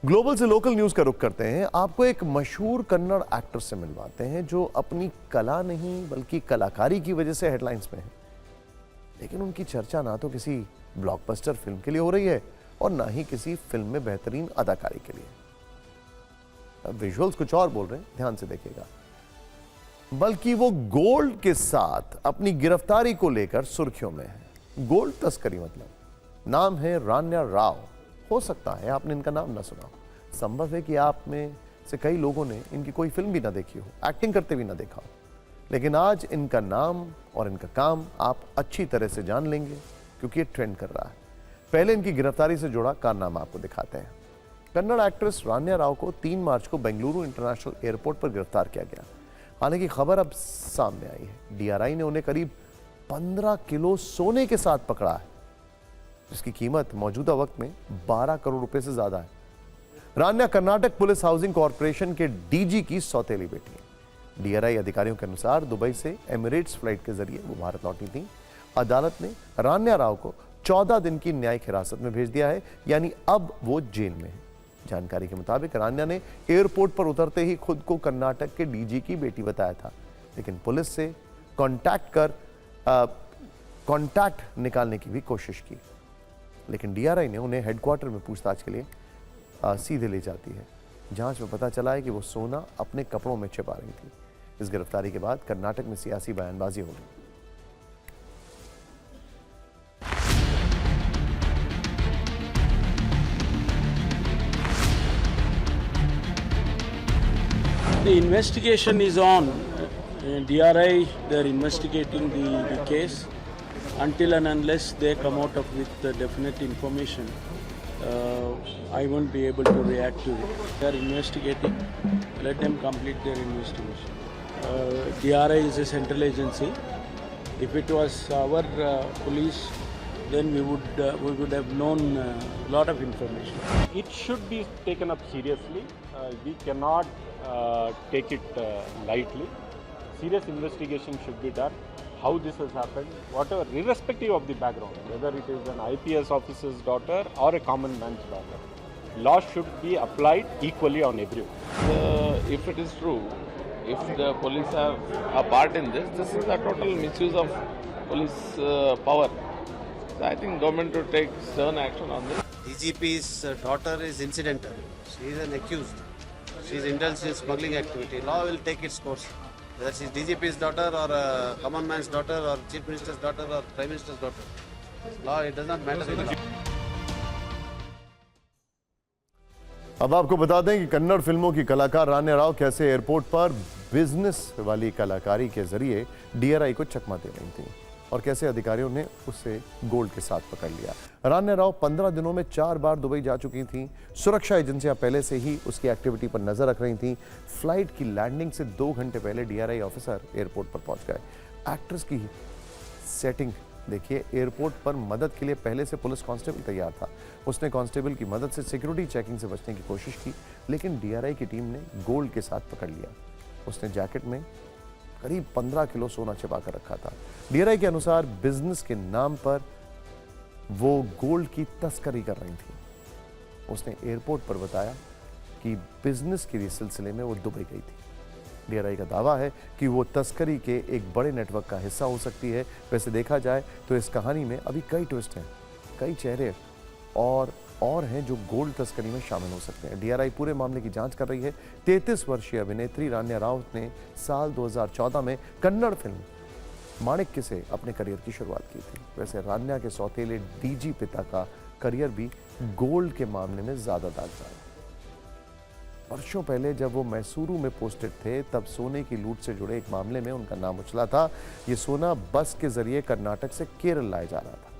Global से local news का रुख करते हैं। आपको एक मशहूर कन्नड़ एक्टर से मिलवाते हैं जो अपनी कला नहीं बल्कि कलाकारी की वजह से हेडलाइंस में है। लेकिन उनकी चर्चा ना तो किसी ब्लॉकबस्टर फिल्म के लिए हो रही है और ना ही किसी फिल्म में बेहतरीन अदाकारी के लिए। अब विजुअल्स कुछ और बोल रहे हैं, ध्यान से देखिएगा। बल्कि वो गोल्ड के साथ अपनी गिरफ्तारी को लेकर सुर्खियों में है। गोल्ड तस्करी मतलब, नाम है रान्या राव। हो सकता है आपने इनका नाम ना सुना हो, संभव है कि आप में से कई लोगों ने इनकी कोई फिल्म भी ना देखी हो, एक्टिंग करते भी ना देखा हो। लेकिन आज इनका नाम और इनका काम आप अच्छी तरह से जान लेंगे क्योंकि ये ट्रेंड कर रहा है। पहले इनकी गिरफ्तारी से जुड़ा कारनामा आपको दिखाते हैं। कन्नड़ एक्ट्रेस रान्या राव को 3 मार्च को बेंगलुरु इंटरनेशनल एयरपोर्ट पर गिरफ्तार किया गया। हालांकि खबर अब सामने आई है, डीआरआई ने उन्हें करीब 15 किलो सोने के साथ पकड़ा है, जिसकी कीमत मौजूदा वक्त में 12 करोड़ रुपए से ज्यादा है। रान्या कर्नाटक पुलिस हाउसिंग कॉर्पोरेशन के डीजी की सौतेली बेटी है। डीआरआई अधिकारियों के अनुसार दुबई से एमिरेट्स फ्लाइट के जरिए वो भारत लौटी थी। अदालत ने रान्या राव को 14 दिन की न्यायिक हिरासत में भेज दिया है, यानी अब वो जेल में है। जानकारी के मुताबिक रान्या ने एयरपोर्ट पर उतरते ही खुद को कर्नाटक के डीजी की बेटी बताया था, लेकिन पुलिस से कॉन्टैक्ट निकालने की भी कोशिश की। लेकिन डीआरआई ने उन्हें हेडक्वार्टर में पूछताछ के लिए सीधे ले जाती है। जांच में पता चला है कि वो सोना अपने कपड़ों में छिपा रही थी। इस गिरफ्तारी के बाद कर्नाटक में सियासी बयानबाजी हो गई। The investigation is on. DRI, they're investigating the case. Until and unless they come out with definite information, I won't be able to react to it. They're investigating. Let them complete their investigation. DRI is a central agency. If it was our police, then we would have known a lot of information. It should be taken up seriously. We cannot take it lightly. Serious investigation should be done. How this has happened, whatever, irrespective of the background, whether it is an IPS officer's daughter or a common man's daughter, law should be applied equally on everyone. If it is true, if the police have a part in this, this is a total misuse of police power. So I think government will take stern action on this. DGP's daughter is incidental. She is an accused. She is indulged in smuggling activity. Law will take its course. Whether she is DGP's daughter or a common man's daughter or Chief Minister's daughter or Prime Minister's daughter. Law, it does not matter. अब आपको बता दें कि कन्नड़ फिल्मों की कलाकार रान्या राव कैसे airport पर बिजनेस वाली कलाकारी के जरिए डीआरआई को चकमा दे रही थी और कैसे अधिकारियों ने उसे गोल्ड के साथ पकड़ लिया। रान्या राव 15 दिनों में 4 बार दुबई जा चुकी थीं। सुरक्षा एजेंसियां पहले से ही उसकी एक्टिविटी पर नजर रख रही थीं। फ्लाइट की लैंडिंग से 2 घंटे पहले डीआरआई ऑफिसर एयरपोर्ट पर पहुंच गए। एक्ट्रेस की सेटिंग देखिए, एयरपोर्ट पर मदद के लिए पहले से पुलिस कांस्टेबल तैयार था। उसने कांस्टेबल की मदद से सिक्योरिटी चेकिंग से बचने की कोशिश की, लेकिन डीआरआई की टीम ने गोल्ड के साथ पकड़ लिया। उसने जैकेट में करीब 15 किलो सोना छिपा कर रखा था। डीआरआई के अनुसार बिजनेस के नाम पर वो गोल्ड की तस्करी कर रही थी। उसने एयरपोर्ट पर बताया कि बिजनेस के सिलसिले में वो दुबई गई थी। डीआरआई का दावा है कि वो तस्करी के एक बड़े नेटवर्क का हिस्सा हो सकती है। वैसे देखा जाए तो इस कहानी में अभी कई ट्विस्ट हैं, कई चेहरे और हैं जो गोल्ड तस्करी में शामिल हो सकते हैं। डीआरआई पूरे मामले की जांच कर रही है। 33 वर्षीय अभिनेत्री रान्या राव ने साल 2014 में कन्नड़ फिल्म माणिक्य से अपने करियर की शुरुआत की थी। वैसे रान्या के सौतेले डीजी पिता का करियर भी गोल्ड के मामले में ज्यादा दागदार है। वर्षों पहले जब वो मैसूरू में पोस्टेड थे, तब सोने की लूट से जुड़े एक मामले में उनका नाम उछला था। ये सोना बस के जरिए कर्नाटक से केरल लाया जा रहा था।